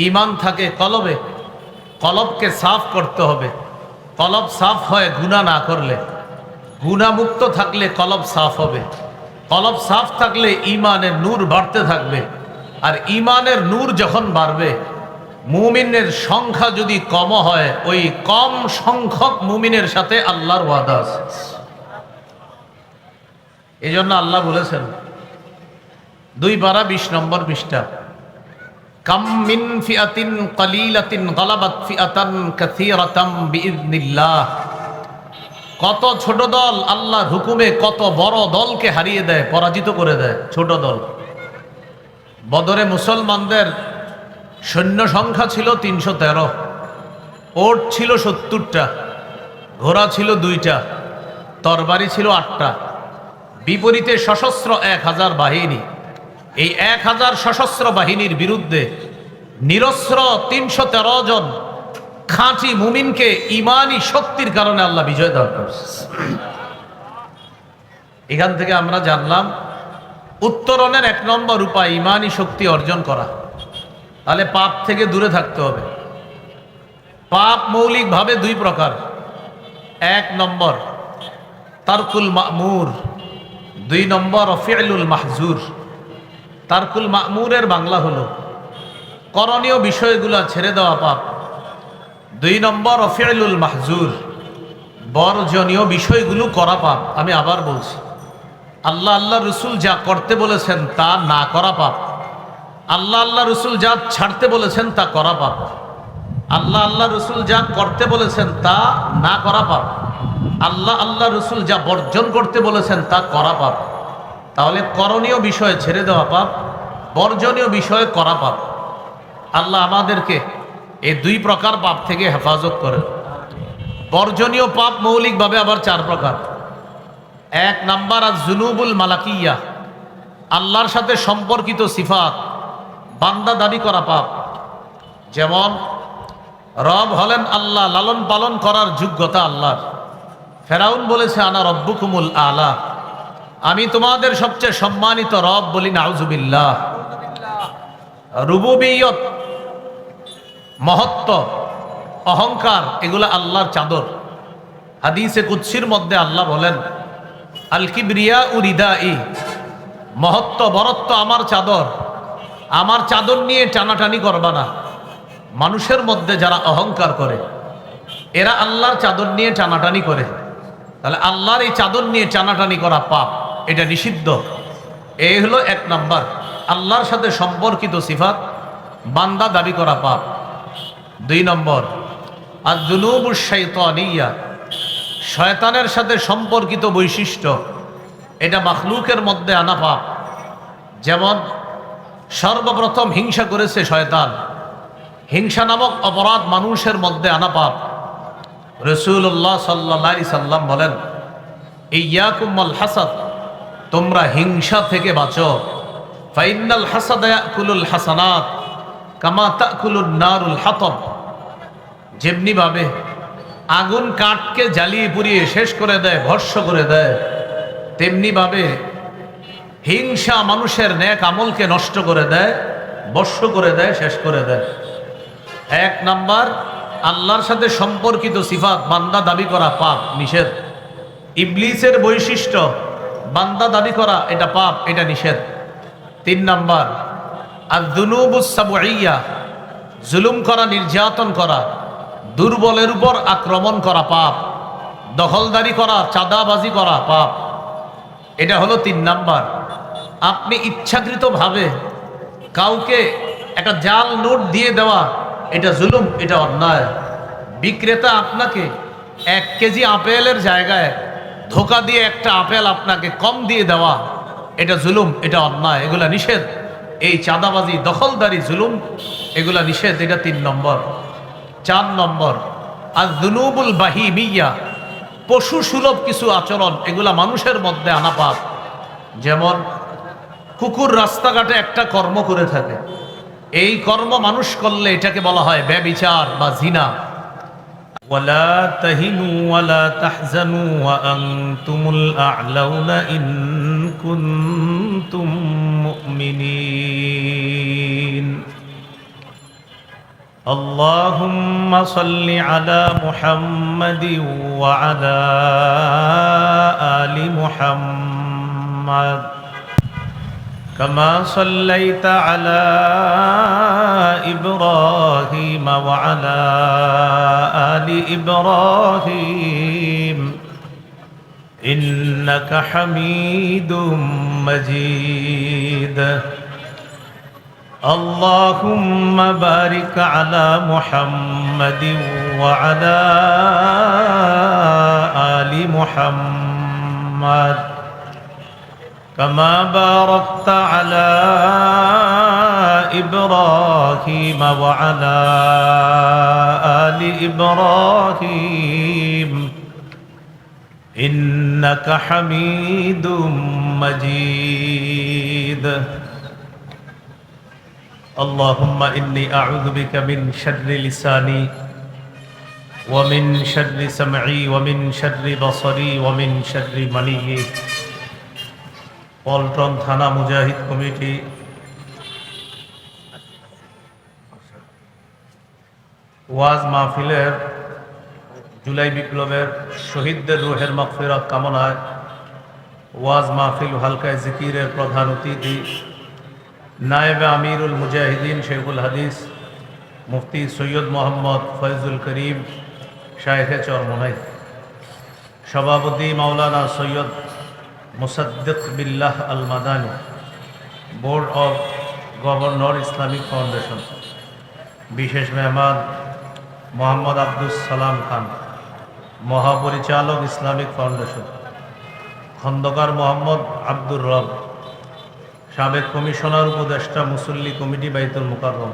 ঈমান থাকে কলবে, কলবকে সাফ করতে হবে। কলব সাফ হয় গুনাহ না করলে, গুনাহমুক্ত থাকলে কলব সাফ হবে। কলব সাফ থাকলে ঈমানের নূর বাড়তে থাকবে। আর ঈমানের নূর যখন বাড়বে, মুমিনের সংখ্যা যদি কম হয়, ওই কম সংখ্যক মুমিনের সাথে আল্লাহর ওয়াদা আছে। এই জন্য আল্লাহ বলেছেন 2 পারা 20 নম্বর পৃষ্ঠা, কাম মিন ফিআতিন কালিলাতিন গালাবাত ফিআতান কাসীরাতাম বিইذনিল্লাহ। কত ছোট দল আল্লাহর হুকুমে কত বড় দলকে হারিয়ে দেয়, পরাজিত করে দেয়। ছোট দল। বদরে মুসলমানদের সৈন্য সংখ্যা ছিল 313, ওট ছিল 70টা, ঘোড়া ছিল 2টা, তরবারি ছিল 8টা, বিপরীতে সশস্ত্র 1000 বাহিনী। এই 1000 সশস্ত্র বাহিনীর বিরুদ্ধে নিরস্ত্র 313 জন খাঁটি মুমিনকে ইমানি শক্তির কারণে আল্লাহ বিজয় দান করেছে। এখান থেকে আমরা জানলাম উত্তরণের 1 নম্বর উপায় ইমানি শক্তি অর্জন করা। তাহলে পাপ থেকে দূরে থাকতে হবে। পাপ মৌলিকভাবে 2 প্রকার। 1 নম্বর তারকুল মা'মুর, 2 নম্বর ফি'লুল মাহজুর। তারকুল মা'মুরের বাংলা হলো করণীয় বিষয়গুলো ছেড়ে দেওয়া পাপ। 2 নম্বর ফি'লুল মাহজুর, বর্জনীয় বিষয়গুলো করা পাপ। আমি আবার বলছি, আল্লাহ রসুল যা করতে বলেছেন তা না করা পাপ। আল্লাহ রসুল যা ছাড়তে বলেছেন তা করা পাপ। আল্লাহ রসুল যা করতে বলেছেন তা না করা পাপ। আল্লাহ রসুল যা বর্জন করতে বলেছেন তা করা পাপ। তাহলে করণীয় বিষয় ছেড়ে দেওয়া পাপ, বর্জনীয় বিষয় করা পাপ। আল্লাহ আমাদেরকে এই 2 প্রকার পাপ থেকে হেফাজত করেন। বর্জনীয় পাপ মৌলিকভাবে আবার 4 প্রকার। 1 নাম্বার আয-যুনুবুল মালাকিয়া, আল্লাহর সাথে সম্পর্কিত সিফাত বান্দা দাবি করা পাপ। যেমন রব হলেন আল্লাহ, লালন পালন করার যোগ্যতা আল্লাহর। ফেরাউন বলেছে আনা রব্বুকুমুল আলা, আমি তোমাদের সবচেয়ে সম্মানিত রব, বলি নাউজুবিল্লাহ। রুবুবিয়ত, মহত্ব, অহংকার, এগুলা আল্লাহর চাদর। হাদিসে কুদসির মধ্যে আল্লাহ বলেন আল কিবরিয়া উরিদাই, মহত্ব বরত্ব আমার চাদর, আমার চাদর নিয়ে টানাটানি করবা না। মানুষের মধ্যে যারা অহংকার করে এরা আল্লাহর চাদর নিয়ে টানাটানি করে। তাহলে আল্লাহর এই চাদর নিয়ে টানাটানি করা পাপ, এটা নিষিদ্ধ। এই হলো 1 নাম্বার, আল্লাহর সাথে সম্পর্কিত সিফাত বান্দা দাবি করা পাপ। 2 নম্বর আয-যুনুবুশ শাইতানিয়া, শয়তানের সাথে সম্পর্কিত বৈশিষ্ট্য, এটা মাখলুকের মধ্যে আনা পাপ। যেমন সর্বপ্রথম হিংসা করেছে শয়তান, হিংসা নামক অপরাধ মানুষের মধ্যে আনা পাপ। রাসূলুল্লাহ সাল্লাল্লাহু আলাইহি সাল্লাম বলেন ইয়াকুম আল হাসাদ, তোমরা হিংসা থেকে বাঁচো। ফাইনাল হাসাদা ইয়াকুলুল হাসানাত কামা তাকুলুন নারুল হাতব, যেমনি ভাবে আগুন কাঠকে জ্বালিয়ে পুড়িয়ে শেষ করে দেয়, ভস্ম করে দেয়, তেমনি ভাবে হিংসা মানুষের নেক আমলকে নষ্ট করে দেয়, ভস্ম করে দেয়, শেষ করে দেয়। 1 নাম্বার আল্লাহর সাথে সম্পর্কিত সিফাত বান্দা দাবি করা পাপ, নিষেধ। ইবলিসের বৈশিষ্ট্য বান্দা দাবি করা, এটা পাপ, এটা নিষেধ। 3 নাম্বার আয-যুনুবুস সাবঈয়া, জুলুম করা, নির্যাতন করা, দুর্বলের উপর আক্রমণ করা পাপ, দখলদারি করা, চাঁদাবাজি করা পাপ, এটা হলো 3 নাম্বার। আপনি ইচ্ছাকৃতভাবে কাউকে একটা জাল নোট দিয়ে দেওয়া, এটা জুলুম, এটা অন্যায়। বিক্রেতা আপনাকে 1 কেজি আপেলের জায়গায় ধোকা দিয়ে একটা আপেল আপনাকে কম দিয়ে দেওয়া, এটা জুলুম, এটা অন্যায়, এগুলা নিষেধ। এই চাঁদাবাজি, দখলদারি, জুলুম, এগুলা নিষেধ, এটা 3 নম্বর। 4 নম্বর আয-যুনুবুল বাহিমিয়া, পশু সুলভ কিছু আচরণ, এগুলা মানুষের মধ্যে আনা পাপ। যেমন কুকুর রাস্তাঘাটে একটা কর্ম করে থাকে, এই কর্ম মানুষ করলে এটাকে বলা হয় ব্যভিচার বা জিনা। ওয়ালা তাহিনু ওয়ালা তাহজানু ওয়া আনতুমুল আ'লাউনা ইন কুনতুম মুমিনিন। اللهم صل على محمد وعلى آل محمد كما صليت على إبراهيم وعلى آل إبراهيم إنك حميد مجيد اللهم بارك على محمد وعلى آل محمد كما باركت على إبراهيم وعلى آل إبراهيم إنك حميد مجيد اللهم إني أعوذ بك من شر لساني ومن شر سمعي ومن شر بصري ومن شر مني পল্টন থানা মুজাহিদ কমিটি ওয়াজ মাহফিলের জুলাই বিপ্লবের শহীদদের রুহের মাগফিরাত কামনায় ওয়াজ মাহফিল হালকায় জিকিরের প্রধান অতিথি নায়েবে আমিরুল মুজাহিদিন শেখুল হাদিস মুফতি সৈয়দ মোহাম্মদ ফয়জুল করিম শায়েখে চরমোনাই, সভাপতি Maulana Syed Musaddiq Billah Al Madani, board of governor Islamic foundation, বিশেষ মেহমান মোহাম্মদ আব্দুস সালাম খান, মহাপরিচালক ইসলামিক ফাউন্ডেশন, খন্দকার মোহাম্মদ আব্দুর রব, সাবেক কমিশনার উপদেষ্টা মুসল্লি কমিটি বাইতুল মুকাররম,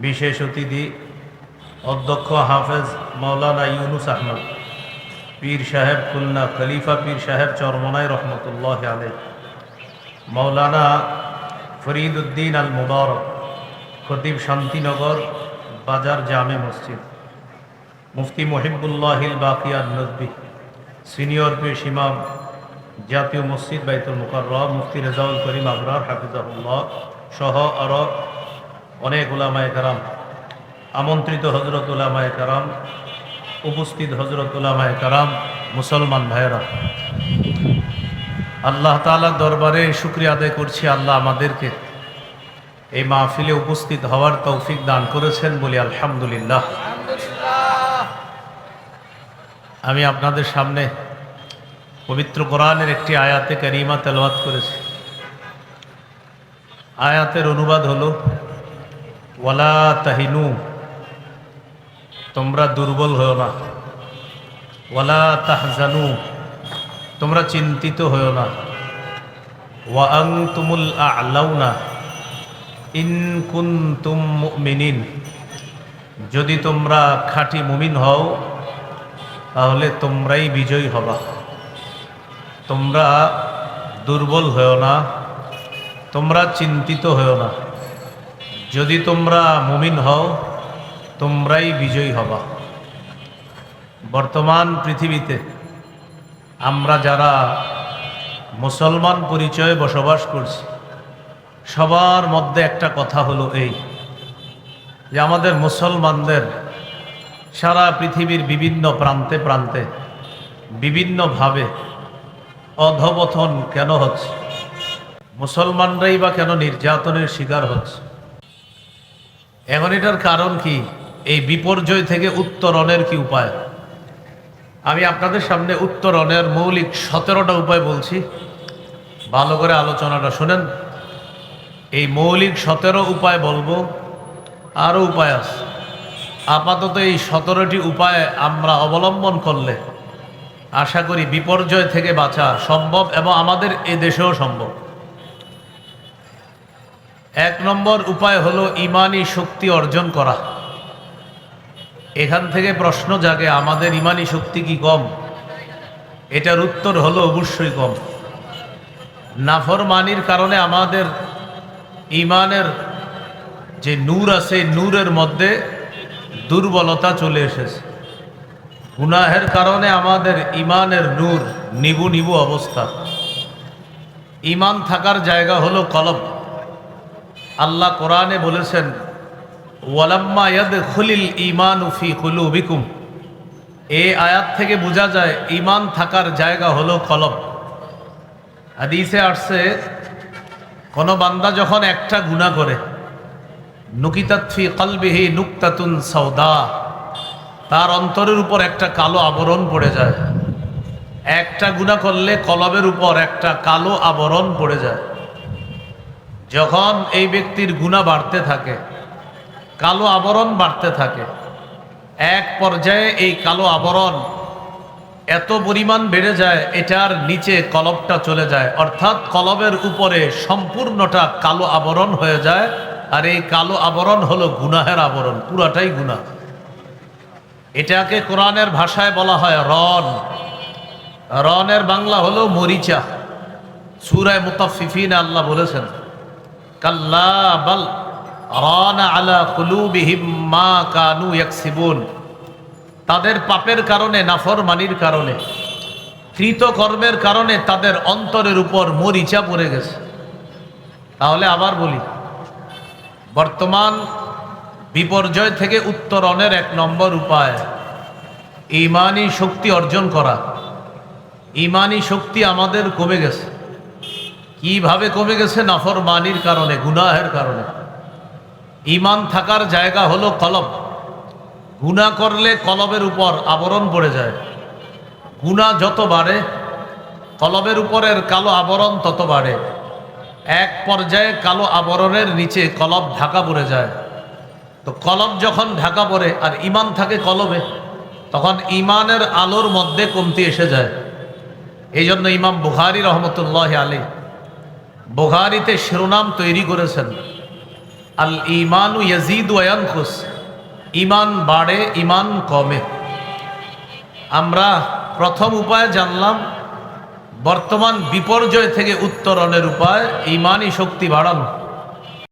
বিশেষ অতিথি অধ্যক্ষ হাফেজ মাওলানা ইউনুস আহমদ, পীর সাহেব খুলনা, খলিফা পীর সাহেব চরমনাই রহমতুল্লাহ আলাইহ, মাওলানা ফরিদ উদ্দিন আল মুবারক, খতিব শান্তিনগর বাজার জামে মসজিদ, মুফতি মুহিবুল্লাহিল বাকিয়াত নদভী, সিনিয়র পীর ইমাম জাতীয় মসজিদ বাইতুল মুকাররম, মুফতি রেজাউল করিম আবরার হাফিজাহুল্লাহ সহ আরও অনেক উলামায়ে কেরাম, আমন্ত্রিত হজরত উলামায়ে কেরাম, উপস্থিত হজরত উলামায়ে কেরাম, মুসলমান ভাইয়েরা, আল্লাহ তাআলার দরবারে শুকরিয়া আদায় করছি। আল্লাহ আমাদেরকে এই মাহফিলে উপস্থিত হওয়ার তৌফিক দান করেছেন বলি আলহামদুলিল্লাহ। আমি আপনাদের সামনে পবিত্র কোরআনের একটি আয়াতে কারিমা তেলাওয়াত করেছি। আয়াতের অনুবাদ হলো ওয়ালা তাহিনু, তোমরা দুর্বল হও না, ওয়ালা তাহজানু, তোমরা চিন্তিত হও না, ওয়া আনতুমুল আ'লাউনা ইন কুনতুম মুমিনিন, যদি তোমরা খাঁটি মুমিন হও তাহলে তোমরাই বিজয়ী হবা। তোমরা দুর্বল হও না, তোমরা চিন্তিত হও না, যদি তোমরা মুমিন হও তোমরাই বিজয়ী হবা। বর্তমান পৃথিবীতে আমরা যারা মুসলমান পরিচয়ে বসবাস করছি, সবার মধ্যে একটা কথা হলো এই যে আমাদের মুসলমানদের সারা পৃথিবীর বিভিন্ন প্রান্তে প্রান্তে বিভিন্নভাবে অধঃপতন কেন হচ্ছে, মুসলমানরাই বা কেন নির্যাতনের শিকার হচ্ছে। এখন এটার কারণ কি? এই বিপর্যয় থেকে উত্তরণের কি উপায়? আমি আপনাদের সামনে উত্তরণের মৌলিক 17টা উপায় বলছি, ভালো করে আলোচনাটা শুনেন। এই মৌলিক 17 উপায় বলবো, আরও উপায় আছে। আপাতত এই 17টি উপায় আমরা অবলম্বন করলে আশা করি বিপর্যয় থেকে বাঁচা সম্ভব এবং আমাদের এ দেশেও সম্ভব। 1 নম্বর উপায় হলো ইমানি শক্তি অর্জন করা। এখান থেকে প্রশ্ন জাগে, আমাদের ইমানি শক্তি কি কম? এটার উত্তর হলো অবশ্যই কম। নাফরমানির কারণে আমাদের ইমানের যে নূর আছে, নূরের মধ্যে দুর্বলতা চলে এসেছে। গুনাহের কারণে আমাদের ইমানের নূর নিবু নিবু অবস্থা। ইমান থাকার জায়গা হলো কলব। আল্লাহ কোরআনে বলেছেন ওয়ালাম্মা ইয়াদখুলিল ঈমানু ফি কুলুবিকুম, এই আয়াত থেকে বোঝা যায় ঈমান থাকার জায়গা হলো কলব। হাদিসে আসছে কোন বান্দা যখন একটা গুনাহ করে, নুকিতাত ফি কলবিহি নুকতাতুন সাউদা, তার অন্তরের উপর একটা কালো আবরণ পড়ে যায়। একটা গুনাহ করলে কলবের উপর একটা কালো আবরণ পড়ে যায়। যখন এই ব্যক্তির গুনাহ বাড়তে থাকে, কালো আবরণ বাড়তে থাকে, এক পর্যায়ে এই কালো আবরণ এত পরিমাণ বেড়ে যায় এটার নিচে কলবটা চলে যায়, অর্থাৎ কলবের উপরে সম্পূর্ণটা কালো আবরণ হয়ে যায়। আর এই কালো আবরণ হলো গুনাহের আবরণ, পুরাটাই গুনাহ। এটাকে কোরআনের ভাষায় বলা হয় রন। রনের বাংলা হলো মরিচা। সূরা মুতাফফিফিন আল্লাহ বলেছেন, কাল্লা বাল রানা আলা কুলুবিহিম মা কানু ইয়াকসিবুন, তাদের পাপের কারণে, নাফরমানির কারণে, কৃতকর্মের কারণে তাদের অন্তরের উপর মরিচা পড়ে গেছে। তাহলে আবার বলি, বর্তমান বিপর্যয় থেকে উত্তরণের এক নম্বর উপায় ঈমানি শক্তি অর্জন করা। ঈমানি শক্তি আমাদের কমে গেছে। কিভাবে কমে গেছে? নাফরমানির কারণে, গুনাহের কারণে। ঈমান থাকার জায়গা হলো কলব। গুনাহ করলে কলবের উপর আবরণ পড়ে যায়। গুনাহ যত বাড়ে কলবের উপরের কালো আবরণ তত বাড়ে। এক পর্যায়ে কালো আবরণের নিচে কলব ঢাকা পড়ে যায়। তো কলব যখন ঢাকা পড়ে আর ঈমান থাকে কলবে, তখন ঈমানের আলোর মধ্যে কমতি এসে যায়। এই জন্য ইমাম বুখারী রহমতুল্লাহ আলাইহি বুখারীতে শিরোনাম তৈরি করেছেন, আল ঈমানু ইয়াজিদু ওয়া ইয়ানকুস, ঈমান বাড়ে, ঈমান কমে। আমরা প্রথম উপায় জানলাম বর্তমান বিপর্যয় থেকে উত্তরণের উপায় ঈমানি শক্তি বাড়ানো।